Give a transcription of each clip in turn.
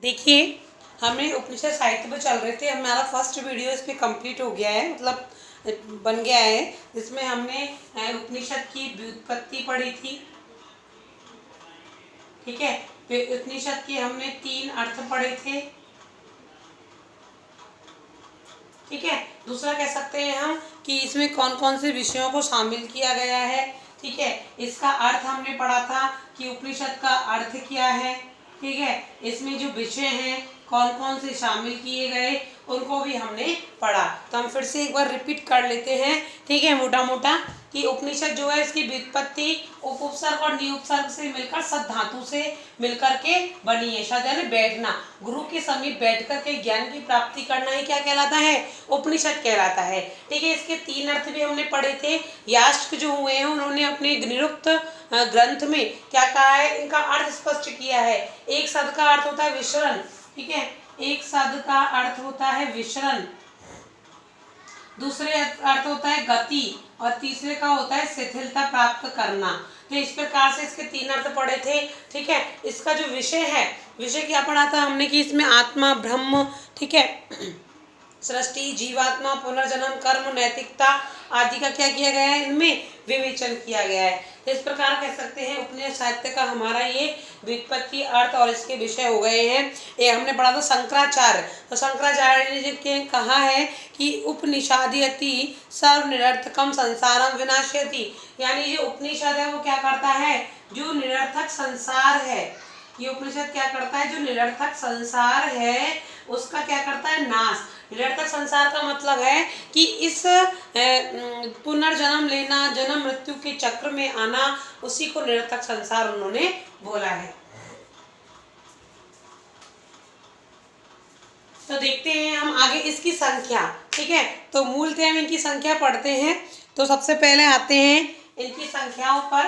देखिए, हमने उपनिषद साहित्य पर चल रहे थे। हमारा फर्स्ट वीडियो इस पे कंप्लीट हो गया है, मतलब बन गया है, जिसमें हमने उपनिषद की व्युत्पत्ति पढ़ी थी। ठीक है, फिर उपनिषद के हमने 3 अर्थ पढ़े थे। ठीक है, दूसरा कह सकते हैं हम कि इसमें कौन कौन से विषयों को शामिल किया गया है। ठीक है, इसका अर्थ हमने पढ़ा था कि उपनिषद का अर्थ क्या है। ठीक है, इसमें जो विषय हैं कौन कौन से शामिल किए गए उनको भी हमने पढ़ा। तो हम फिर से एक बार रिपीट कर लेते हैं। ठीक है, मोटा मोटा कि उपनिषद जो है इसकी व्युत्पत्ति उपसर्ग और निउपसर्ग से मिलकर सद धातु से मिलकर के बनी है। सद यानी बैठना, गुरु के समीप बैठ कर के ज्ञान की प्राप्ति करना ही क्या कहलाता है? उपनिषद कहलाता है। ठीक है, इसके 3 अर्थ भी हमने पढ़े थे। यास्क जो हुए हैं उन्होंने अपने निरुक्त ग्रंथ में क्या कहा है, इनका अर्थ स्पष्ट किया है। एक सद का अर्थ होता है विचरण। ठीक है, एक सद का अर्थ होता है विचरण, दूसरे अर्थ होता है गति और तीसरे का होता है शिथिलता प्राप्त करना। तो इस प्रकार से इसके 3 अर्थ पढ़े थे। ठीक है, इसका जो विषय है, विषय क्या पढ़ा था हमने कि इसमें आत्मा, ब्रह्म, ठीक है, सृष्टि, जीवात्मा, पुनर्जन्म, कर्म, नैतिकता आदि का क्या किया गया है, इनमें विवेचन किया गया है। तो इस प्रकार कह सकते हैं उपनिषद साहित्य का हमारा ये व्युत्पत्ति, अर्थ और इसके विषय हो गए हैं। ये हमने पढ़ा था शंकराचार्य। तो शंकराचार्य ने के कहा है कि उपनिषाद्यति सर्व निरर्थकम संसारम विनाश्यति, यानी जो उपनिषद है वो क्या करता है, जो निरर्थक संसार है, ये उपनिषद क्या करता है, जो निरर्थक संसार है उसका क्या करता है, नाश। निरर्थक संसार का मतलब है कि इस पुनर्जन्म लेना, जन्म मृत्यु के चक्र में आना, उसी को निरर्थक संसार उन्होंने बोला है। तो देखते हैं हम आगे इसकी संख्या। ठीक है, तो मूलतः हम इनकी संख्या पढ़ते हैं। तो सबसे पहले आते हैं इनकी संख्याओं पर।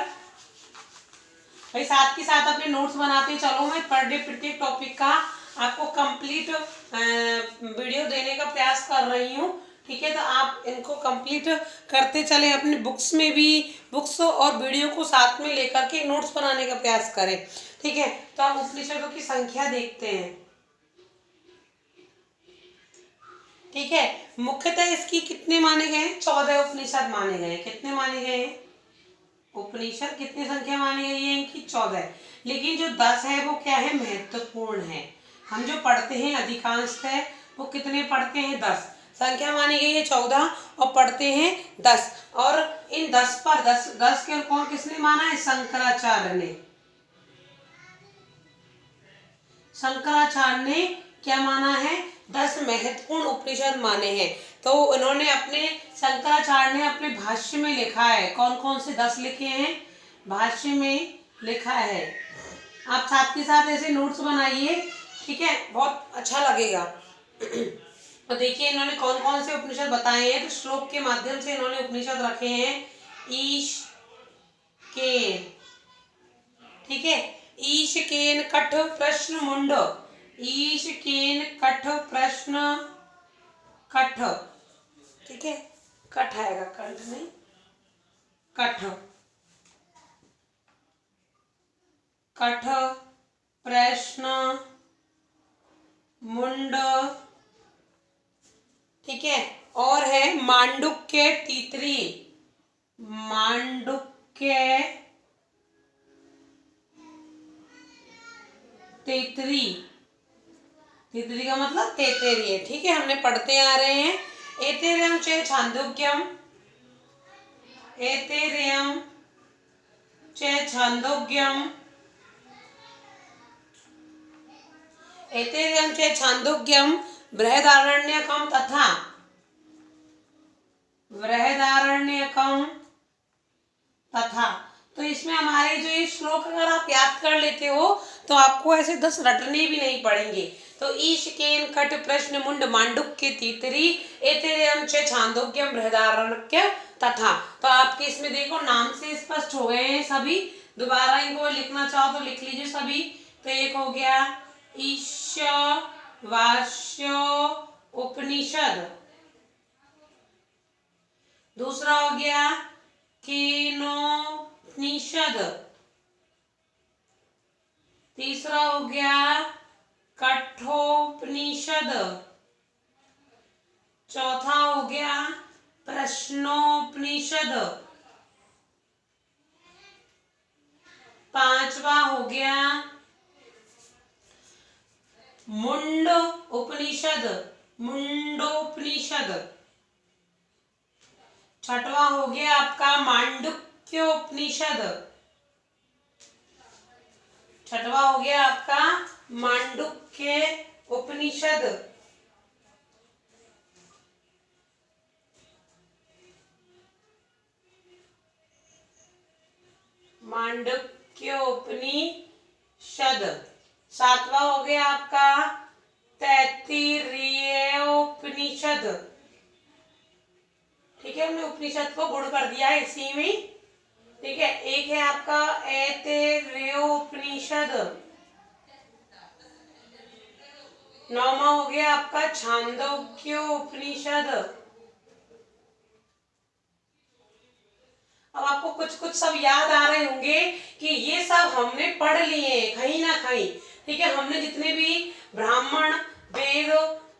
भाई साथ के साथ अपने नोट्स बनाते चलो। मैं पर डे प्रत्येक टॉपिक का आपको कंप्लीट वीडियो देने का प्रयास कर रही हूँ। ठीक है, तो आप इनको कंप्लीट करते चलें। अपने बुक्स में भी, बुक्स और वीडियो को साथ में लेकर के नोट्स बनाने का प्रयास करें। ठीक है, तो आप उपनिषदों की संख्या देखते हैं। ठीक है, मुख्यतः इसकी कितने माने गए हैं, 14 उपनिषद माने गए हैं। कितने माने गए हैं उपनिषद, कितनी संख्या मानी गई है इनकी, 14। लेकिन जो 10 है वो क्या है, महत्वपूर्ण है। हम जो पढ़ते हैं अधिकांशतः वो कितने पढ़ते हैं, 10। संख्या मानी गई है 14 और पढ़ते हैं 10। और इन 10 पर 10 के कौन किसने माना है, शंकराचार्य ने। शंकराचार्य ने क्या माना है, 10 महत्वपूर्ण उपनिषद माने हैं। तो उन्होंने अपने, शंकराचार्य ने अपने भाष्य में लिखा है। कौन कौन से 10 लिखे हैं, भाष्य में लिखा है। आप साथ के साथ ऐसे नोट्स बनाइए। ठीक है, बहुत अच्छा लगेगा। तो देखिए इन्होंने कौन कौन से उपनिषद बताए हैं। तो श्लोक के माध्यम से इन्होंने उपनिषद रखे हैं। ईश केन, ठीक है, ईश केन कठ प्रश्न मुंड, ईश केन कठ प्रश्न कठ, ठीक है, कठ आएगा, कंठ नहीं, कठ, कठ प्रश्न मुंड, ठीक है, और है मांडुक्य तीतरी, मांडुक्य तेतरी, तितरी का मतलब तेतेरी है। ठीक है, हमने पढ़ते आ रहे हैं। एतेर्यम चे छांदोग्यम, एतेर्यम चे छांदोग्यम, एतेर्यम चे छांदोग्यम बृहदारण्यकम तथा, बृहदारण्यकम तथा। तो इसमें हमारे जो ये श्लोक अगर आप याद कर लेते हो तो आपको ऐसे 10 रटने भी नहीं पड़ेंगे। तो ईश केन कट प्रश्न मुंड मांडुक्य तीतरी एतेर्यम च छांदोग्यम बृहदारण्यक तथा। तो आपके इसमें देखो नाम से स्पष्ट हो गए हैं सभी। दोबारा इनको लिखना चाहो तो लिख लीजिए सभी। तो एक हो गया ईशावास्य उपनिषद, दूसरा हो गया केनोपनिषद, तीसरा हो गया कठोपनिषद। चौथा हो गया प्रश्नोपनिषद। पांचवा हो गया मुंड उपनिषद, मुंडोपनिषद। छठवा हो गया आपका मांडुक्य उपनिषद। छठवा हो गया आपका मांडुक्य उपनिषद। मांडुक्य उपनिषद। सातवां हो गया आपका तैत्तिरीय उपनिषद। ठीक है, हमने उपनिषद को गुण कर दिया है इसी में। ठीक है, एक है आपका ऐतरेय उपनिषद। नौवां हो गया आपका छांदोग्य उपनिषद। अब आपको कुछ कुछ सब याद आ रहे होंगे कि ये सब हमने पढ़ लिए कहीं ना कहीं। ठीक है, हमने जितने भी ब्राह्मण वेद,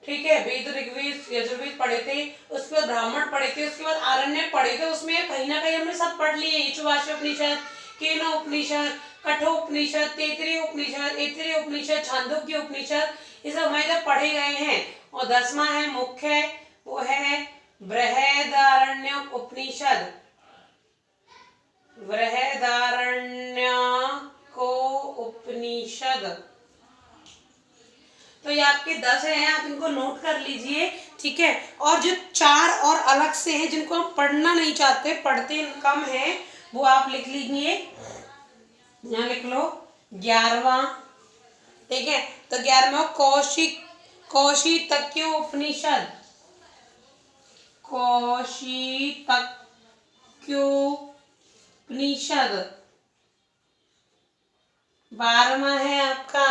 ठीक है, वेद ऋग्वेद यजुर्वेद पढ़े थे, उसके बाद ब्राह्मण पढ़े थे, उसके बाद आरण्यक पढ़े थे, उसमें कहीं ना कहीं हमने सब पढ़ लिए। ईशवास्य उपनिषद, केन उपनिषद, कठोपनिषद, तैत्तिरीय उपनिषद, ऐतरेय उपनिषद, छांदोग्य उपनिषद, ये सब हमारे इधर पढ़े गए हैं। और 10वां है मुख्य, वो है बृहदारण्यक उपनिषद। बृहदारण्यको उपनिषद। तो ये आपके 10 हैं, आप इनको नोट कर लीजिए। ठीक है, और जो 4 और अलग से हैं जिनको हम पढ़ना नहीं चाहते, पढ़ते कम हैं, वो आप लिख लीजिए। यहाँ लिख लो 11वां। ठीक है, तो 11वां कौशितक्य उपनिषद। कौशितक्योपनिषद। 12वां है आपका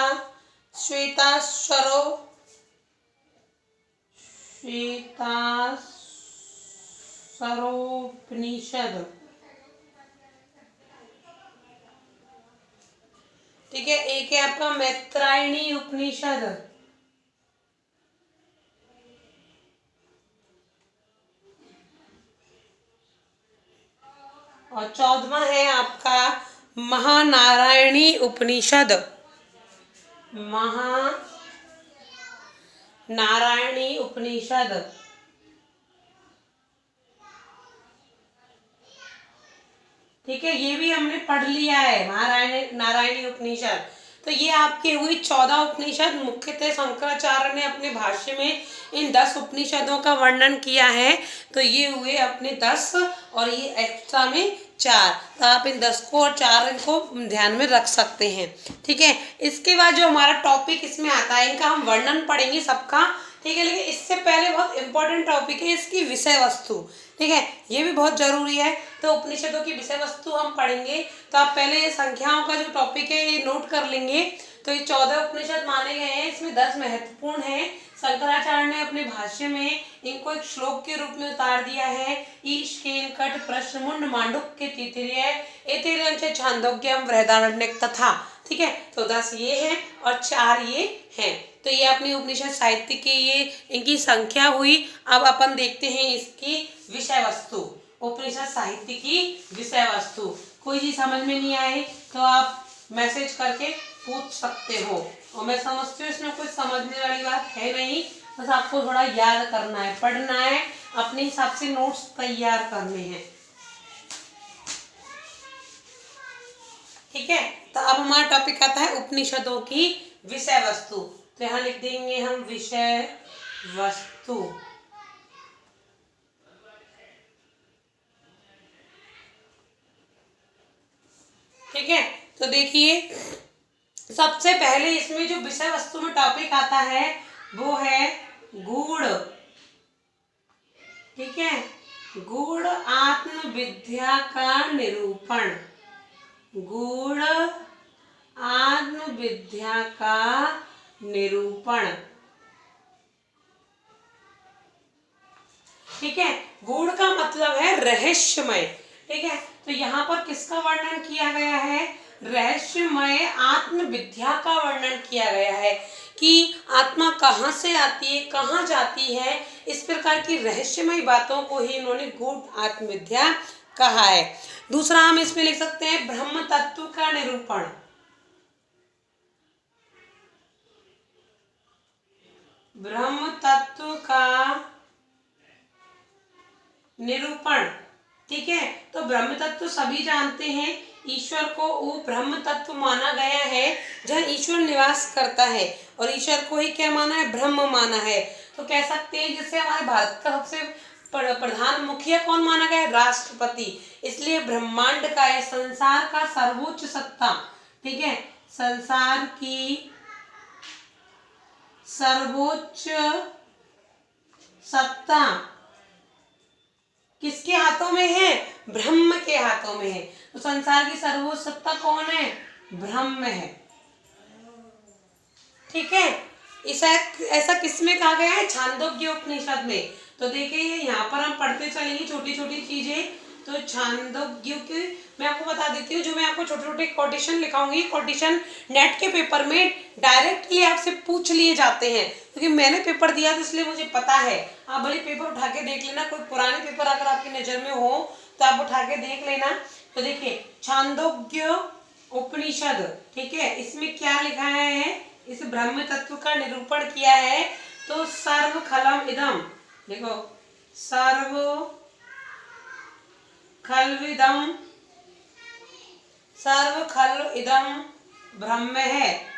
श्वेताश्वरोपनिषद। ठीक है, एक है आपका मैत्रायणी उपनिषद। और 14वां है आपका महानारायणी उपनिषद। महानारायणी उपनिषद। ठीक है, ये भी हमने पढ़ लिया है नारायणी उपनिषद। तो ये आपके हुई 14 उपनिषद। मुख्यतः शंकराचार्य ने अपने भाष्य में इन 10 उपनिषदों का वर्णन किया है। तो ये हुए अपने 10 और ये एक्स्ट्रा में 4। तो आप इन 10 को और 4 इनको ध्यान में रख सकते हैं। ठीक है, इसके बाद जो हमारा टॉपिक इसमें आता है, इनका हम वर्णन पढ़ेंगे सबका। ठीक है, लेकिन इससे पहले बहुत इंपॉर्टेंट टॉपिक है इसकी विषय वस्तु। ठीक है, ये भी बहुत जरूरी है। तो उपनिषदों की विषय वस्तु हम पढ़ेंगे। तो आप पहले ये संख्याओं का जो टॉपिक है ये नोट कर लेंगे। तो ये 14 उपनिषद माने गए हैं, इसमें 10 महत्वपूर्ण हैं। शंकराचार्य ने अपने भाष्य में इनको एक श्लोक के रूप में उतार दिया है। ईश केन कट प्रश्न मुंड मांडुक्य तैत्तिरीय ऐतरेय छांदोग्यम बृहदारण्यक तथा। ठीक है, तो 10 ये हैं और 4 ये हैं। तो ये अपनी उपनिषद साहित्य की ये इनकी संख्या हुई। अब अपन देखते हैं इसकी विषय वस्तु। उपनिषद साहित्य की विषय वस्तु। कोई चीज समझ में नहीं आए तो आप मैसेज करके पूछ सकते हो। और मैं समझती हूँ इसमें कुछ समझने वाली बात है नहीं, बस आपको थोड़ा याद करना है, पढ़ना है, अपने हिसाब से नोट्स तैयार करने हैं। ठीक है, तो अब हमारा टॉपिक आता है उपनिषदों की विषय वस्तु। तो यहाँ लिख देंगे हम विषय वस्तु। ठीक है, तो देखिए सबसे पहले इसमें जो विषय वस्तु में टॉपिक आता है वो है गूढ़। ठीक है, गूढ़ आत्मविद्या का निरूपण। गूढ़ आत्मविद्या का निरूपण। ठीक है, गूढ़ का मतलब है रहस्यमय। ठीक है, तो यहाँ पर किसका वर्णन किया गया है? रहस्यमय आत्म विद्या का वर्णन किया गया है कि आत्मा कहाँ से आती है, कहाँ जाती है। इस प्रकार की रहस्यमय बातों को ही इन्होंने गूढ़ आत्मविद्या कहा है। दूसरा हम इसमें लिख सकते हैं ब्रह्म तत्व का निरूपण। ब्रह्म तत्व का निरूपण, ठीक है। तो ब्रह्म तत्व सभी जानते हैं, ईश्वर को वो ब्रह्म तत्व माना गया है जहाँ ईश्वर निवास करता है, और ईश्वर को ही क्या माना है, ब्रह्म माना है। तो कह सकते हैं जैसे हमारे भारत का सबसे प्रधान मुखिया कौन माना गया है, राष्ट्रपति। इसलिए ब्रह्मांड का है, संसार का सर्वोच्च सत्ता, ठीक है, संसार की सर्वोच्च सत्ता किसके हाथों में है, ब्रह्म के हाथों में है। तो संसार की सर्वोच्च सत्ता कौन है, ब्रह्म है, ठीक है। ऐसा किसमें कहा गया है, छांदोग्य उपनिषद में। तो देखिए यहाँ पर हम पढ़ते चलेंगे छोटी छोटी चीजें। तो छांदोग्य की मैं आपको बता देती हूँ, जो मैं आपको छोटे छोटे कोटेशन लिखाऊंगी, कोटेशन नेट के पेपर में डायरेक्टली आपसे पूछ लिए जाते हैं, क्योंकि मैंने पेपर दिया तो इसलिए मुझे पता है। आप भले पेपर उठा के देख लेना, कोई पुराने पेपर अगर आपकी नजर में हो तो आप उठा के देख लेना। तो देखिए छांदोग्य उपनिषद, ठीक है, इसमें क्या लिखा है, इस ब्रह्म तत्व का निरूपण किया है। तो सर्व खलम इदम, देखो सर्व खलविदम, सर्व खल इदम ब्रह्म है।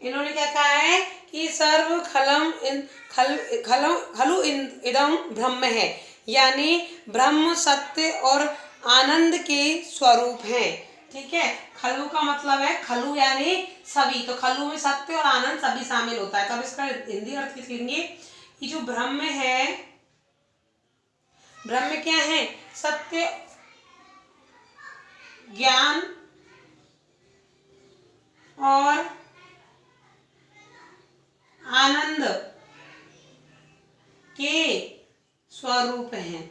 इन्होंने क्या कहा है कि सर्व खलम खलु इदम ब्रह्म है, यानी ब्रह्म सत्य और आनंद के स्वरूप हैं, ठीक है। खलु का मतलब है, खलु यानी सभी, तो खलु में सत्य और आनंद सभी शामिल होता है। तो अब इसका हिंदी अर्थ लिखेंगे कि जो ब्रह्म है, ब्रह्म क्या है, सत्य, ज्ञान और आनंद के स्वरूप हैं,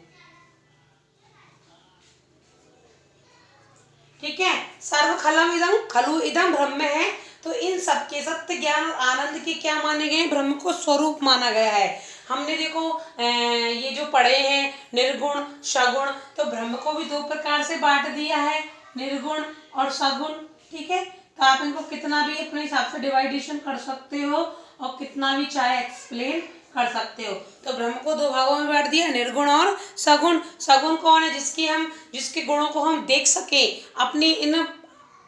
ठीक है। सर्व खलम इदम, खलु इदम ब्रह्म है। तो इन सबके सत्य, ज्ञान और आनंद के क्या माने गए, ब्रह्म को स्वरूप माना गया है। हमने देखो ये जो पढ़े हैं निर्गुण सगुण, तो ब्रह्म को भी दो प्रकार से बांट दिया है, निर्गुण और सगुण, ठीक है। तो आप इनको कितना भी अपने हिसाब से डिवाइडेशन कर सकते हो और कितना भी चाहे एक्सप्लेन कर सकते हो। तो ब्रह्म को दो भागों में बांट दिया, निर्गुण और सगुण। सगुण कौन है, जिसके गुणों को हम देख सके, अपनी इन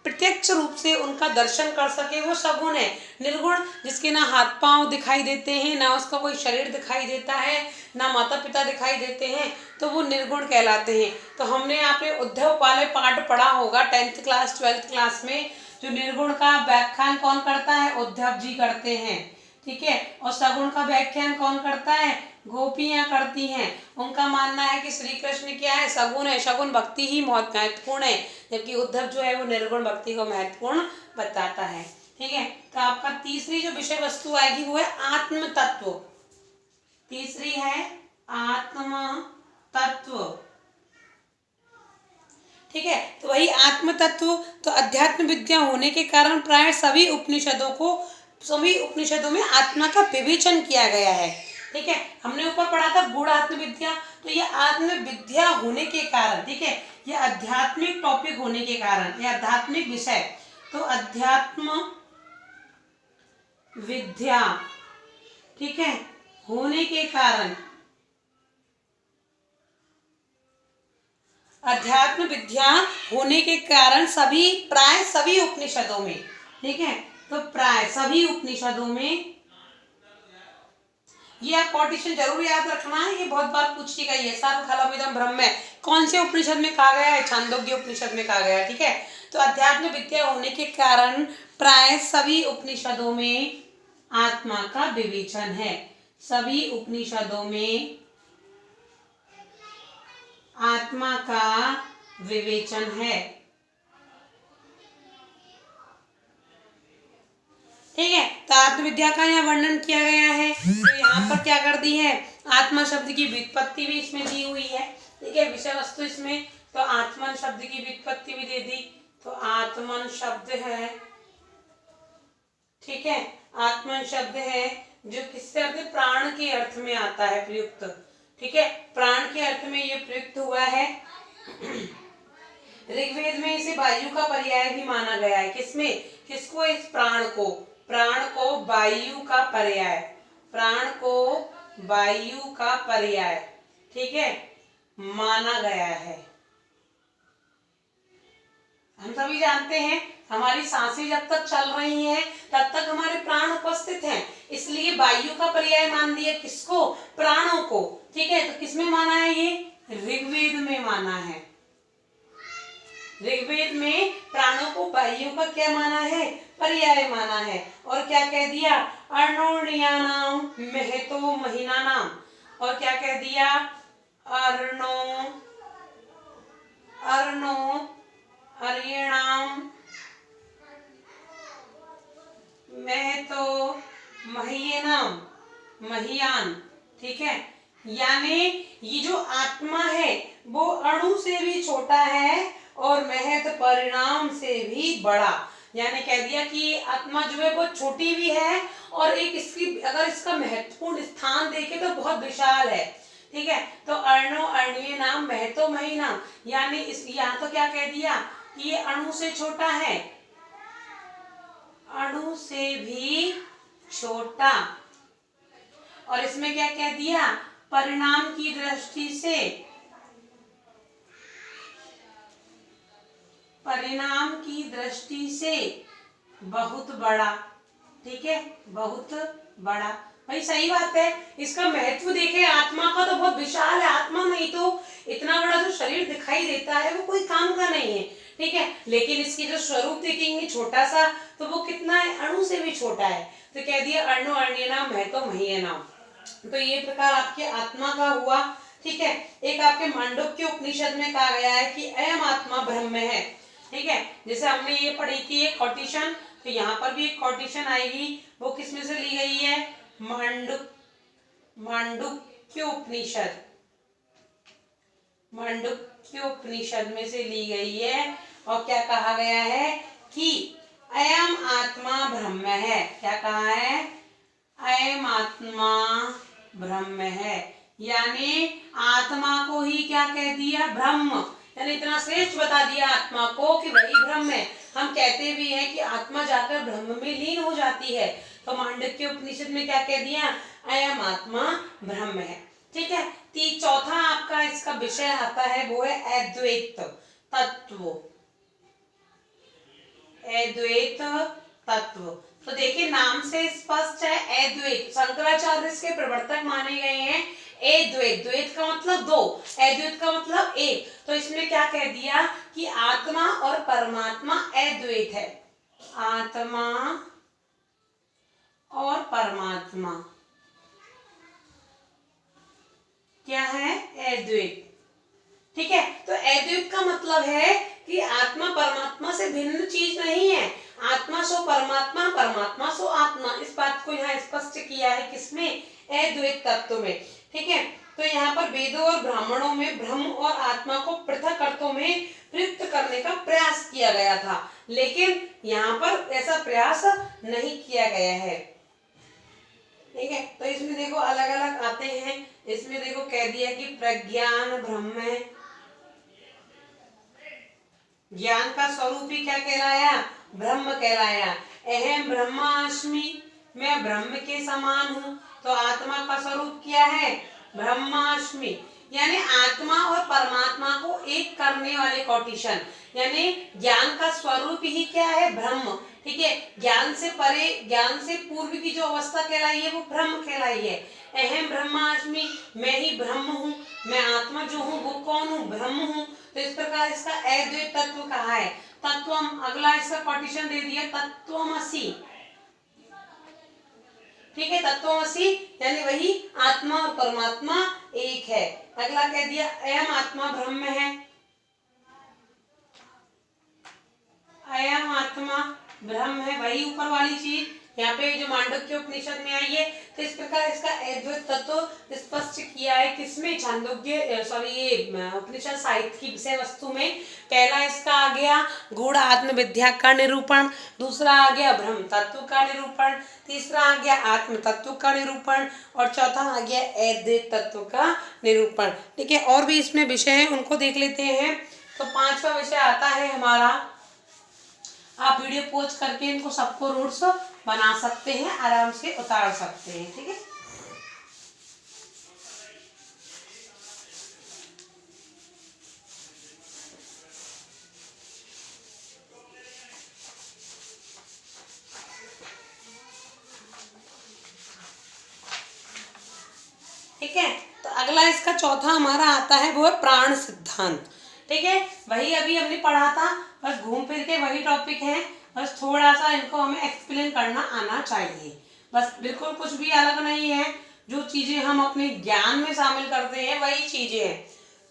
प्रत्यक्ष रूप से उनका दर्शन कर सके, वो सगुण है। निर्गुण जिसके ना हाथ पांव दिखाई देते हैं, ना उसका कोई शरीर दिखाई देता है, ना माता पिता दिखाई देते हैं, तो वो निर्गुण कहलाते हैं। तो हमने यहाँ पे उद्धव वाले पाठ पढ़ा होगा 10th क्लास 12th क्लास में। जो निर्गुण का व्याख्यान कौन करता है, उद्धव जी करते हैं, ठीक है। और सगुण का व्याख्यान कौन करता है, गोपियां करती हैं। उनका मानना है कि श्री कृष्ण क्या है, सगुण है, सगुण भक्ति ही बहुत महत्वपूर्ण है, जबकि उद्धव जो है वो निर्गुण भक्ति को महत्वपूर्ण बताता है, ठीक है। तो आपका तीसरी जो विषय वस्तु आएगी वो है आत्म तत्व। तीसरी है आत्म तत्व, ठीक है। तो वही आत्म तत्व, तो अध्यात्म विद्या होने के कारण प्राय सभी उपनिषदों में आत्मा का विवेचन किया गया है, ठीक है। हमने ऊपर पढ़ा था गूढ़ आत्म विद्या, तो ये आत्म विद्या होने के कारण, ठीक है, ये आध्यात्मिक टॉपिक होने के कारण, ये आध्यात्मिक विषय, तो अध्यात्म विद्या, ठीक है, होने के कारण, अध्यात्म विद्या होने के कारण प्राय सभी उपनिषदों में, ठीक है, तो प्राय सभी उपनिषदों में, ये आप कोटेशन जरूर याद रखना है, ये बहुत बार पूछी गई है। सर्व खलमिदं ब्रह्म है कौन से उपनिषद में कहा गया है, छांदोग्य उपनिषद में कहा गया है, ठीक है। तो अध्यात्म विद्या होने के कारण प्राय सभी उपनिषदों में आत्मा का विवेचन है, सभी उपनिषदों में आत्मा का विवेचन है, ठीक है। तो आत्मविद्या का यहाँ वर्णन किया गया है। तो यहाँ पर क्या कर दी है, आत्मा शब्द की व्युत्पत्ति भी इसमें दी हुई है, ठीक है। विषय वस्तु इसमें तो आत्मन शब्द की व्युत्पत्ति भी दे दी, तो आत्मन शब्द है, ठीक है, आत्मन शब्द है जो किससे अर्थ, प्राण के अर्थ में आता है प्रयुक्त, ठीक है, प्राण के अर्थ में ये प्रयुक्त हुआ है। ऋग्वेद में इसे वायु का पर्याय भी माना गया है, किसमें, किसको, इस प्राण को वायु का पर्याय, प्राण को वायु का पर्याय, ठीक है, माना गया है। हम सभी जानते हैं हमारी सांसें जब तक चल रही हैं तब तक हमारे प्राण उपस्थित हैं, इसलिए वायु का पर्याय मान दिया किसको, प्राणों को, ठीक है। तो किसमें माना है, ये ऋग्वेद में माना है। ऋग्वेद में प्राणों को वायु का क्या माना है, पर्याय माना है। और क्या कह दिया, अर्णोर्ण्यानाम महतो महीनानाम, और क्या कह दिया, अर्णो अर्यणाम महतो महीनाम महीयान, ठीक है। यानी ये जो आत्मा है वो अणु से भी छोटा है और महत परिणाम से भी बड़ा, यानी कह दिया कि आत्मा जो है वो छोटी भी है और एक इसकी अगर इसका महत्वपूर्ण स्थान देखे तो बहुत विशाल है, ठीक है। तो अर्णो अर्णीय नाम महतो महीना, यानी इस यहाँ तो क्या कह दिया कि ये अणु से छोटा है, अणु से भी छोटा, और इसमें क्या कह दिया, परिणाम की दृष्टि से, परिणाम की दृष्टि से बहुत बड़ा, ठीक है, बहुत बड़ा। भाई सही बात है, इसका महत्व देखे, आत्मा का तो बहुत विशाल है, आत्मा नहीं तो इतना बड़ा जो शरीर दिखाई देता है वो कोई काम का नहीं है, ठीक है, लेकिन इसकी जो स्वरूप देखेंगे छोटा सा, तो वो कितना है, अणु से भी छोटा है। तो कह दिया अर्णो अर्ण्यनाम महतो महीयनाम। तो ये प्रकार आपके आत्मा का हुआ, ठीक है। एक आपके मांडुक्य उपनिषद में कहा गया है कि अयम आत्मा ब्रह्म है, ठीक है। जैसे हमने ये पढ़ी थी एक कोटिशन, तो यहाँ पर भी एक कोटिशन आएगी, वो किसमें से ली गई है, मांडुक्य उपनिषद, मांडुक्य उपनिषद में से ली गई है। और क्या कहा गया है कि अयम आत्मा ब्रह्म है, क्या कहा है, अयम आत्मा ब्रह्म है, यानी आत्मा को ही क्या कह दिया, ब्रह्म, यानी इतना श्रेष्ठ बता दिया आत्मा को कि वही ब्रह्म है। हम कहते भी हैं कि आत्मा जाकर ब्रह्म में लीन हो जाती है, तो मांडुक्य उपनिषद में क्या कह दिया, अयम आत्मा ब्रह्म है, ठीक है। चौथा आपका इसका विषय आता है वो है अद्वैत तत्व, अद्वैत तत्व। तो देखिए नाम से स्पष्ट है, अद्वैत, शंकराचार्य इसके प्रवर्तक माने गए हैं। अद्वैत, द्वैत का मतलब दो, अद्वैत का मतलब एक, तो इसमें क्या कह दिया कि आत्मा और परमात्मा अद्वैत है, आत्मा और परमात्मा क्या है, अद्वैत, ठीक है। तो अद्वैत का मतलब है कि आत्मा परमात्मा से भिन्न चीज नहीं है, आत्मा सो परमात्मा, परमात्मा सो आत्मा, इस बात को यहाँ स्पष्ट किया है किसमें, अद्वैत तत्व में, ठीक है। तो यहाँ पर वेदों और ब्राह्मणों में ब्रह्म और आत्मा को पृथक अर्थों में प्रयुक्त करने का प्रयास किया गया था, लेकिन यहाँ पर ऐसा प्रयास नहीं किया गया है, ठीक है। तो इसमें देखो अलग अलग आते हैं, इसमें देखो कह दिया कि प्रज्ञान ब्रह्म है, ज्ञान का स्वरूप ही क्या कहलाया, ब्रह्म कहलाया। अहम ब्रह्मास्मि, मैं ब्रह्म के समान हूँ, तो आत्मा का स्वरूप क्या है, ब्रह्मास्मि, यानी आत्मा और परमात्मा को एक करने वाले कोटिशन, यानी ज्ञान का स्वरूप ही क्या है, ब्रह्म, ठीक है। ज्ञान से परे, ज्ञान से पूर्व की जो अवस्था कहलाई है वो ब्रह्म कहलाई है। अहम ब्रह्मास्मि, मैं ही ब्रह्म हूँ, मैं आत्मा जो हूँ वो कौन हूँ, ब्रह्म हूँ। तो इस प्रकार इसका अद्वैत तत्व कहा है। तत्वम, अगला इसका कोटिशन दे दिया तत्वमसि, ठीक है, तत्वमसि यानी वही आत्मा और परमात्मा एक है। अगला कह दिया अयम आत्मा ब्रह्म है, अयम आत्मा ब्रह्म है, वही ऊपर वाली चीज यहाँ पे जो मांडुक्य उपनिषद में आई है, तो इस प्रकार इसका अद्वैत तत्व स्पष्ट किया है किसमें, छांदोग्य उपनिषद साहित्य की विषय वस्तु में। पहला इसका आ गया गूढ़ आत्मविद्या का निरूपण, दूसरा आ गया ब्रह्म तत्व का निरूपण, तीसरा आ गया आत्म तत्व का निरूपण, और चौथा आ गया अद्वैत तत्व का निरूपण। ठीक है, और भी इसमें विषय है, उनको देख लेते हैं। तो 5वां विषय आता है हमारा, आप वीडियो पॉज करके इनको सबको नोट्स बना सकते हैं, आराम से उतार सकते हैं। ठीक है, ठीक है। तो अगला इसका चौथा हमारा आता है, वो है प्राण सिद्धांत। ठीक है, वही अभी हमने पढ़ा था, बस घूम फिर के वही टॉपिक है, बस थोड़ा सा इनको हमें एक्सप्लेन करना आना चाहिए, बस बिल्कुल कुछ भी अलग नहीं है। जो चीजें हम अपने ज्ञान में शामिल करते हैं वही चीजें हैं।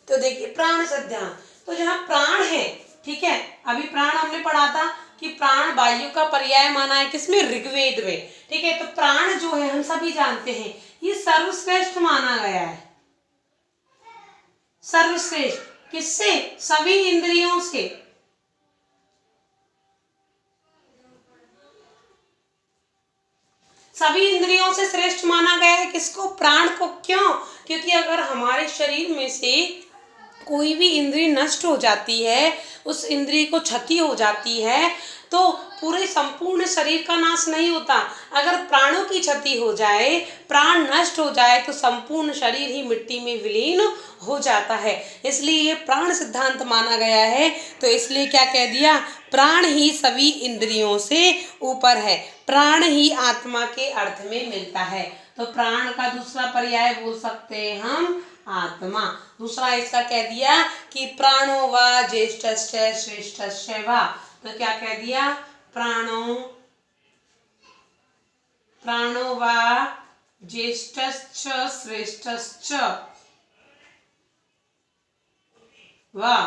तो देखिए प्राण सिद्धांत, तो जहाँ प्राण है, ठीक है, अभी प्राण हमने पढ़ा था कि प्राण वायु का पर्याय माना है किसमें, ऋग्वेद में। ठीक है, तो प्राण जो है हम सभी जानते हैं ये सर्वश्रेष्ठ माना गया है। सर्वश्रेष्ठ किससे, सभी इंद्रियों से। सभी इंद्रियों से श्रेष्ठ माना गया है किसको, प्राण को। क्यों, क्योंकि अगर हमारे शरीर में से कोई भी इंद्रिय नष्ट हो जाती है, उस इंद्रिय को क्षति हो जाती है, तो पूरे संपूर्ण शरीर का नाश नहीं होता। अगर प्राणों की क्षति हो जाए, प्राण नष्ट हो जाए, तो संपूर्ण शरीर ही मिट्टी में विलीन हो जाता है। इसलिए ये प्राण सिद्धांत माना गया है। तो इसलिए क्या कह दिया, प्राण ही सभी इंद्रियों से ऊपर है, प्राण ही आत्मा के अर्थ में मिलता है। तो प्राण का दूसरा पर्याय बोल सकते हैं हम आत्मा। दूसरा इसका कह दिया कि प्राणो वा ज्येष्ठस्य श्रेष्ठस्य वा। तो क्या कह दिया, प्राणो वा ज्येष्ठश्च श्रेष्ठश्च वा।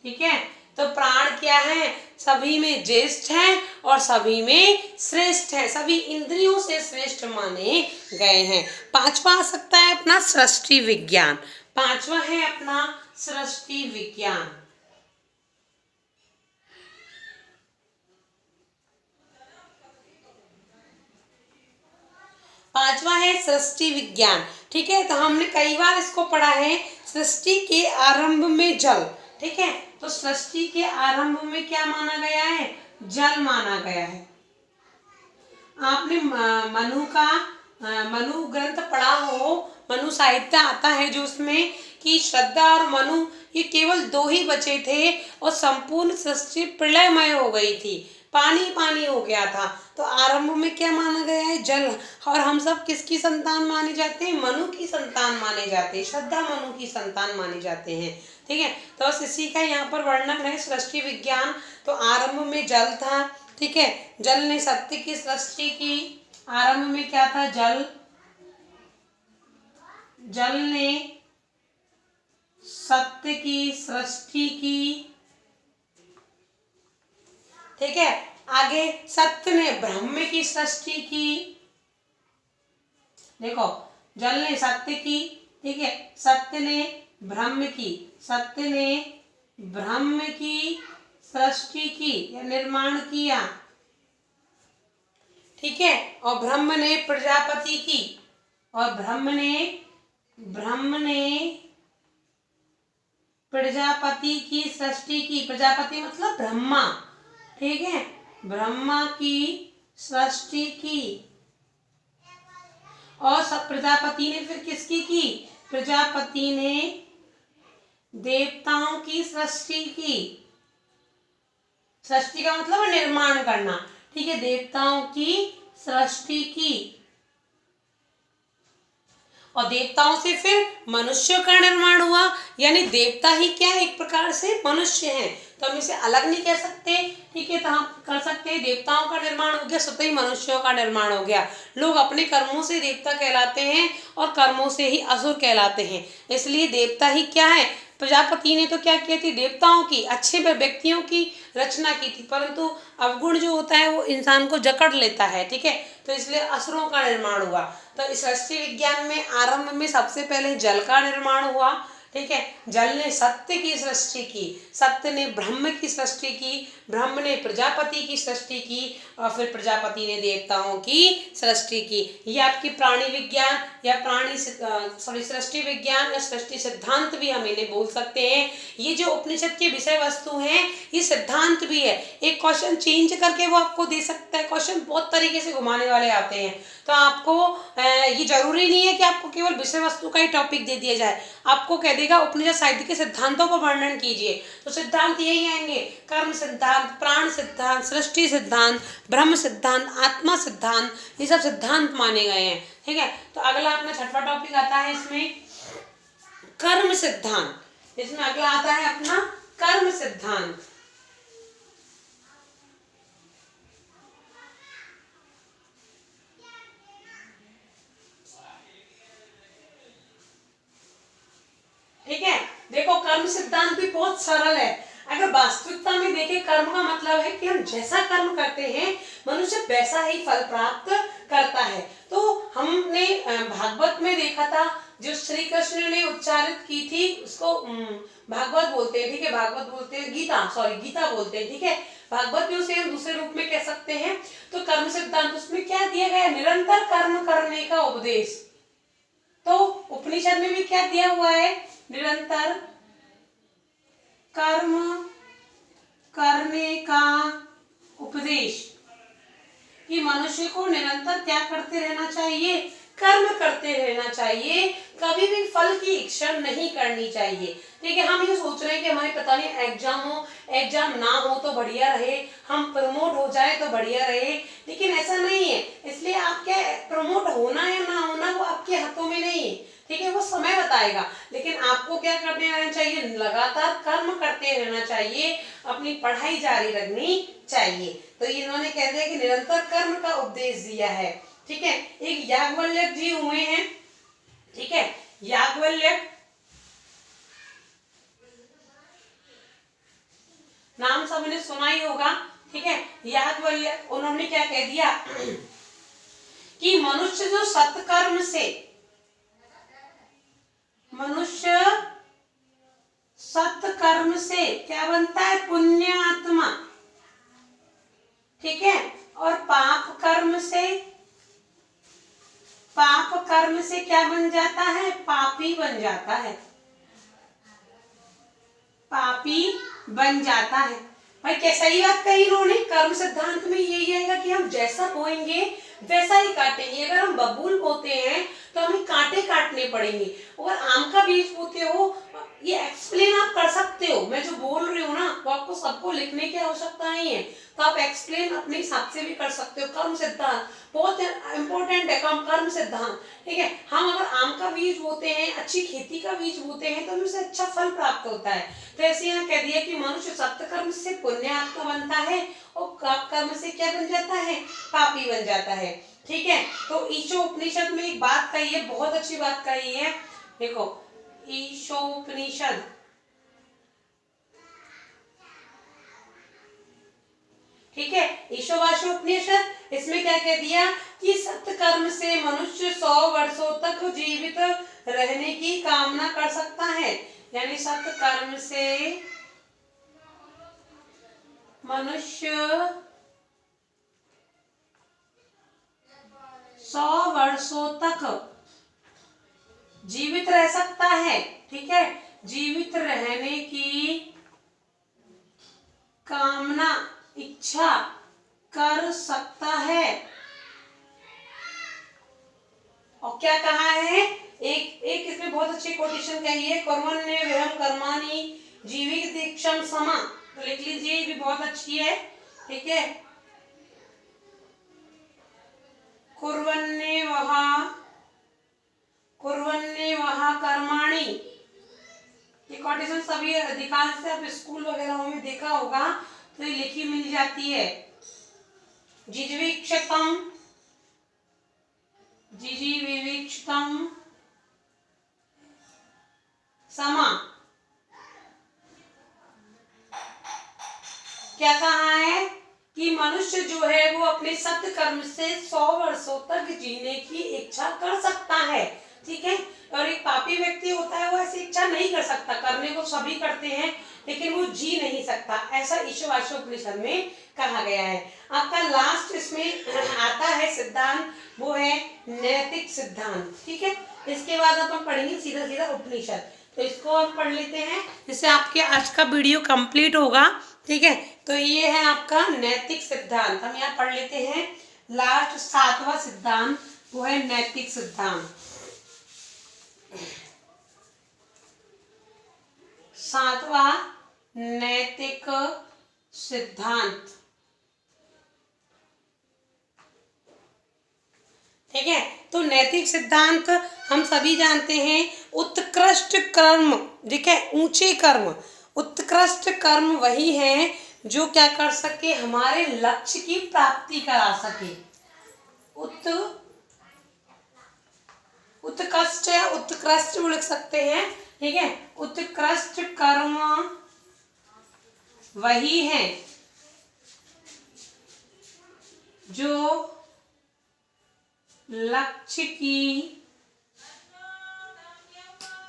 ठीक है, तो प्राण क्या है, सभी में ज्येष्ठ है और सभी में श्रेष्ठ है, सभी इंद्रियों से श्रेष्ठ माने गए हैं। 5वां आ सकता है अपना सृष्टि विज्ञान। 5वां है अपना सृष्टि विज्ञान। पांचवा है सृष्टि विज्ञान। ठीक है, तो हमने कई बार इसको पढ़ा है, सृष्टि के आरंभ में जल। ठीक है, तो सृष्टि के आरंभ में क्या माना गया है, जल माना गया है। आपने मनु ग्रंथ पढ़ा हो, मनु साहित्य आता है जो उसमें कि श्रद्धा और मनु ये केवल 2 ही बचे थे और संपूर्ण सृष्टि प्रलयमय हो गई थी, पानी पानी हो गया था। तो आरंभ में क्या माना गया है, जल। और हम सब किसकी संतान माने जाते हैं, मनु की संतान माने जाते हैं, श्रद्धा मनु की संतान माने जाते हैं। ठीक है, तो बस इसी का यहाँ पर वर्णन है सृष्टि विज्ञान। तो आरंभ में जल था। ठीक है, जल ने सत्य की सृष्टि की। आरंभ में क्या था, जल ने सत्य की सृष्टि की। ठीक है, आगे सत्य ने ब्रह्म की सृष्टि की। देखो, जल ने सत्य की, ठीक है, सत्य ने ब्रह्म की, सत्य ने ब्रह्म की सृष्टि की या निर्माण किया। ठीक है, और ब्रह्म ने प्रजापति की, और ब्रह्म ने प्रजापति की सृष्टि की। प्रजापति मतलब ब्रह्मा। ठीक है, ब्रह्मा की सृष्टि की। और सब प्रजापति ने फिर किसकी की, प्रजापति ने देवताओं की सृष्टि की। सृष्टि का मतलब निर्माण करना। ठीक है, देवताओं की सृष्टि की, और देवताओं से फिर मनुष्य का निर्माण हुआ। यानी देवता ही क्या है, एक प्रकार से मनुष्य हैं, तो हम इसे अलग नहीं कह सकते। ठीक है, तो हम कर सकते हैं देवताओं का निर्माण हो गया, स्वतः ही मनुष्यों का निर्माण हो गया। लोग अपने कर्मों से देवता कहलाते हैं और कर्मों से ही असुर कहलाते हैं। इसलिए देवता ही क्या है, प्रजापति ने तो क्या किया थी, देवताओं की, अच्छे व्यक्तियों की रचना की थी, परंतु अवगुण जो होता है वो इंसान को जकड़ लेता है, ठीक है। तो इसलिए असुरों का निर्माण हुआ। तो इस सृष्टि विज्ञान में आरंभ में सबसे पहले जल का निर्माण हुआ, ठीक है। जल ने सत्य की सृष्टि की, सत्य ने ब्रह्म की सृष्टि की, ब्रह्म ने प्रजापति की सृष्टि की, और फिर प्रजापति ने देवताओं की सृष्टि की। ये आपकी प्राणी विज्ञान या सृष्टि विज्ञान या सृष्टि सिद्धांत भी हम इन्हें बोल सकते हैं। ये जो उपनिषद के विषय वस्तु हैं ये सिद्धांत भी है। एक क्वेश्चन चेंज करके वो आपको दे सकता है, क्वेश्चन बहुत तरीके से घुमाने वाले आते हैं। तो आपको ये जरूरी नहीं है कि आपको केवल विषय वस्तु का ही टॉपिक दे दिया जाए। आपको कह देगा उपनिषद साहित्य के सिद्धांतों का वर्णन कीजिए, तो सिद्धांत यही आएंगे, कर्म सिद्धांत, प्राण सिद्धांत, सृष्टि सिद्धांत, ब्रह्म सिद्धांत, आत्मा सिद्धांत, ये सब सिद्धांत माने गए हैं, ठीक है। तो अगला अपना छठवां टॉपिक आता है इसमें कर्म सिद्धांत। इसमें अगला आता है अपना कर्म सिद्धांत। ठीक है, देखो कर्म सिद्धांत भी बहुत सरल है। अगर वास्तविकता में देखें, कर्म का मतलब है कि हम जैसा कर्म करते हैं मनुष्य वैसा ही फल प्राप्त करता है। तो हमने भागवत में देखा था, जो श्री कृष्ण ने उच्चारित की थी उसको भागवत बोलते हैं, ठीक है। भागवत बोलते हैं, गीता बोलते हैं, ठीक है। भागवत में उसे हम दूसरे रूप में कह सकते हैं। तो कर्म सिद्धांत, उसमें क्या दिया गया, निरंतर कर्म करने का उपदेश। तो उपनिषद में भी क्या दिया हुआ है, निरंतर कर्म करने का उपदेश, कि मनुष्य को निरंतर क्या करते रहना चाहिए, कर्म करते रहना चाहिए, कभी भी फल की इच्छा नहीं करनी चाहिए, ठीक है। हम ये सोच रहे हैं कि हमारे पता नहीं एग्जाम हो, एग्जाम ना हो तो बढ़िया रहे, हम प्रमोट हो जाए तो बढ़िया रहे, लेकिन ऐसा नहीं है। इसलिए आप क्या, प्रमोट होना या ना होना वो आपके हाथों में नहीं है, ठीक है, वो समय बताएगा। लेकिन आपको क्या करते रहना चाहिए, लगातार कर्म करते रहना चाहिए, अपनी पढ़ाई जारी रखनी चाहिए। तो इन्होंने कह दिया कि निरंतर कर्म का उपदेश दिया है, ठीक है। एक याज्ञवल्क्य जी हुए हैं, ठीक है, याज्ञवल्क्य नाम सबने सुना ही होगा, ठीक है। याज्ञवल्क्य, उन्होंने क्या कह दिया कि मनुष्य जो सत्कर्म से, मनुष्य सत्कर्म से क्या बनता है, पुण्य आत्मा, ठीक है। और पाप कर्म से क्या बन जाता है, पापी बन जाता है, पापी बन जाता है। भाई कैसा ही बात कही इन्होंने, कर्म सिद्धांत में यही आएगा कि हम जैसा बोएंगे वैसा ही काटेंगे। अगर हम बबूल बोते हैं तो हमें कांटे काटने पड़ेंगे, अगर आम का बीज बोते हो, ये एक्सप्लेन आप कर सकते हो, मैं जो बोल रही हूँ ना वो आपको सबको लिखने की आवश्यकता नहीं है, तो आप एक्सप्लेन अपने हिसाब से भी कर सकते हो। कर्म सिद्धांत बहुत इंपॉर्टेंट है, कर्म सिद्धांत, ठीक है। हम अगर आम का बीज बोते हैं, अच्छी खेती का बीज बोते हैं, तो हमें उससे अच्छा फल प्राप्त होता है। तो ऐसे यहाँ कह दिया कि मनुष्य सत्कर्म से पुण्य आत्मा बनता है और कर्म से क्या बन जाता है, पापी बन जाता है, ठीक है। तो ईशोपनिषद में एक बात कही है, बहुत अच्छी बात कही है, देखो ईशोपनिषद, ठीक है, ईशोवाशोपनिषद, इसमें क्या कह दिया कि सत्कर्म से मनुष्य 100 वर्षों तक जीवित रहने की कामना कर सकता है। यानी सत्कर्म से मनुष्य 100 वर्षों तक जीवित रह सकता है, ठीक है, जीवित रहने की कामना, इच्छा कर सकता है। और क्या कहा है, एक इसमें बहुत अच्छी कोटेशन कही है, कर्मण्य विहम कर्माणि जीवित दीक्षम समा, तो लिख लीजिए, ये भी बहुत अच्छी है, ठीक है। कुर्वन्ने वहा कर्माणि, ये कोटेशन सभी अधिकांश से आप स्कूल वगैरह में देखा होगा, तो ये लिखी मिल जाती है। जिजीविक्षतम समा, क्या कहा है कि मनुष्य जो है वो अपने सत्कर्म से 100 वर्षों तक जीने की इच्छा कर सकता है, ठीक है। और एक पापी व्यक्ति होता है वो ऐसी इच्छा नहीं कर सकता, करने को सभी करते हैं लेकिन वो जी नहीं सकता, ऐसा ईशावास्योपनिषद में कहा गया है। आपका लास्ट इसमें आता है सिद्धांत, वो है नैतिक सिद्धांत, ठीक है। इसके बाद अपन पढ़ेंगे सीधा सीधा उपनिषद, तो इसको हम पढ़ लेते हैं जिससे आपके आज का वीडियो कंप्लीट होगा, ठीक है। तो ये है आपका नैतिक सिद्धांत, हम यहाँ पढ़ लेते हैं लास्ट 7वां सिद्धांत, वो है नैतिक सिद्धांत। 7वां नैतिक सिद्धांत, ठीक है। तो नैतिक सिद्धांत हम सभी जानते हैं, उत्कृष्ट कर्म, ठीक है, ऊंचे कर्म, उत्कृष्ट कर्म वही है जो क्या कर सके, हमारे लक्ष्य की प्राप्ति करा सके। उत्कृष्ट या उत्कृष्ट लिख सकते हैं, ठीक है। उत्कृष्ट कर्म वही है जो लक्ष्य की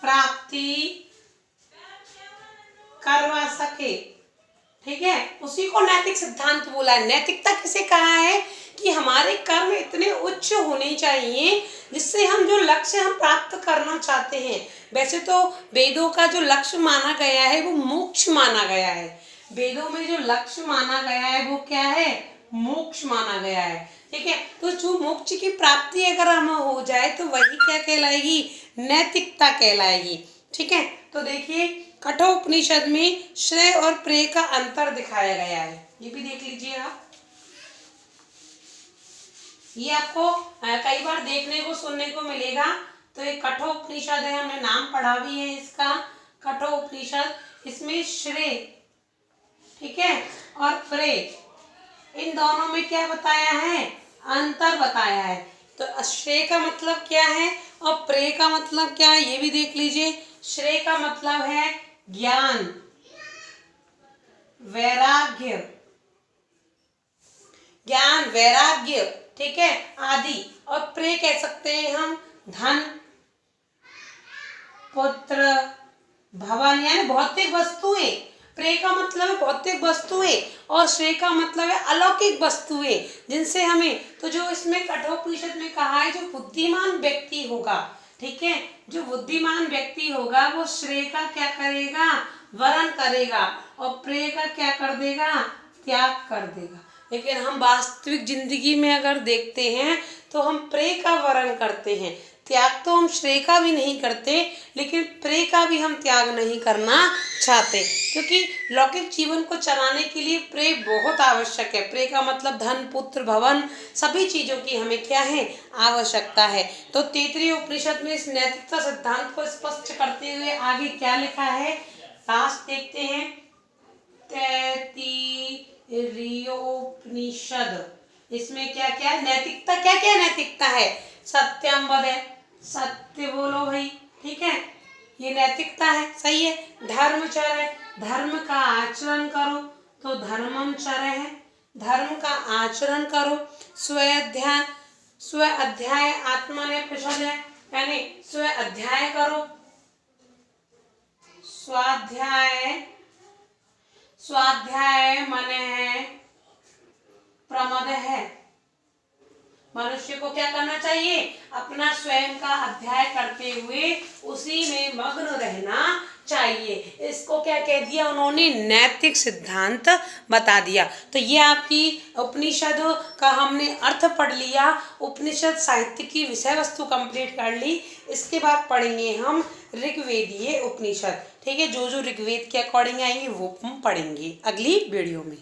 प्राप्ति करवा सके, ठीक है, उसी को नैतिक सिद्धांत बोला है। नैतिकता किसे कहा है कि हमारे कर्म इतने उच्च होने चाहिए जिससे हम जो लक्ष्य हम प्राप्त करना चाहते हैं, वैसे तो वेदों का जो लक्ष्य माना गया है वो मोक्ष माना गया है, वेदों में जो लक्ष्य माना गया है वो क्या है, मोक्ष माना गया है, ठीक है। तो जो मोक्ष की प्राप्ति अगर हम हो जाए तो वही क्या कहलाएगी, नैतिकता कहलाएगी, ठीक है। तो देखिए कठोपनिषद में श्रेय और प्रेय का अंतर दिखाया गया है, ये भी देख लीजिए आप। ये आपको कई बार देखने को सुनने को मिलेगा। तो एक कठोपनिषद है, हमने नाम पढ़ा भी है इसका, कठोपनिषद। इसमें श्रेय, ठीक है, और प्रेय, इन दोनों में क्या बताया है, अंतर बताया है। तो श्रेय का मतलब क्या है और प्रेय का मतलब क्या है, ये भी देख लीजिए। श्रेय का मतलब है ज्ञान, वैराग्य, ज्ञान वैराग्य, ठीक है, आदि। और प्रेय कह सकते हैं हम धन, पुत्र, भवन, यानी भौतिक वस्तुएं। प्रेय का मतलब है भौतिक वस्तुएं और श्रेय का मतलब है अलौकिक वस्तुएं जिनसे हमें, तो जो इसमें कठोपनिषद में कहा है जो बुद्धिमान व्यक्ति होगा, ठीक है, जो बुद्धिमान व्यक्ति होगा वो श्रेय का क्या करेगा, वरण करेगा, और प्रेय का क्या कर देगा, त्याग कर देगा। लेकिन हम वास्तविक जिंदगी में अगर देखते हैं तो हम प्रेय का वरण करते हैं, त्याग तो हम श्रेय का भी नहीं करते लेकिन प्रेय का भी हम त्याग नहीं करना चाहते, क्योंकि लौकिक जीवन को चलाने के लिए प्रेय बहुत आवश्यक है। प्रेय का मतलब धन, पुत्र, भवन, सभी चीज़ों की हमें क्या है, आवश्यकता है। तो तैत्तिरीय उपनिषद में इस नैतिकता सिद्धांत को स्पष्ट करते हुए आगे क्या लिखा है, लास्ट देखते हैं। तैत्तिरीयोपनिषद, इसमें क्या क्या नैतिकता, क्या क्या नैतिकता है, सत्यम वद है, सत्य बोलो भाई, ठीक है, ये नैतिकता है, सही है। धर्मचर्य है, धर्म का आचरण करो, तो धर्मम चर्य है, धर्म का आचरण करो। स्वाध्याय, स्व अध्याय आत्मनेपनिषद है, यानी स्व अध्याय करो, स्वाध्याय, स्वाध्याय माने है प्रमद है, मनुष्य को क्या करना चाहिए, अपना स्वयं का अध्याय करते हुए उसी में मग्न रहना चाहिए। इसको क्या कह दिया उन्होंने, नैतिक सिद्धांत बता दिया। तो ये आपकी उपनिषद का हमने अर्थ पढ़ लिया, उपनिषद साहित्य की विषय वस्तु कंप्लीट कर ली। इसके बाद पढ़ेंगे हम ऋग्वेदीय उपनिषद, ठीक है, जो जो ऋग्वेद के अकॉर्डिंग आएंगे वो हम पढ़ेंगे अगली वीडियो में।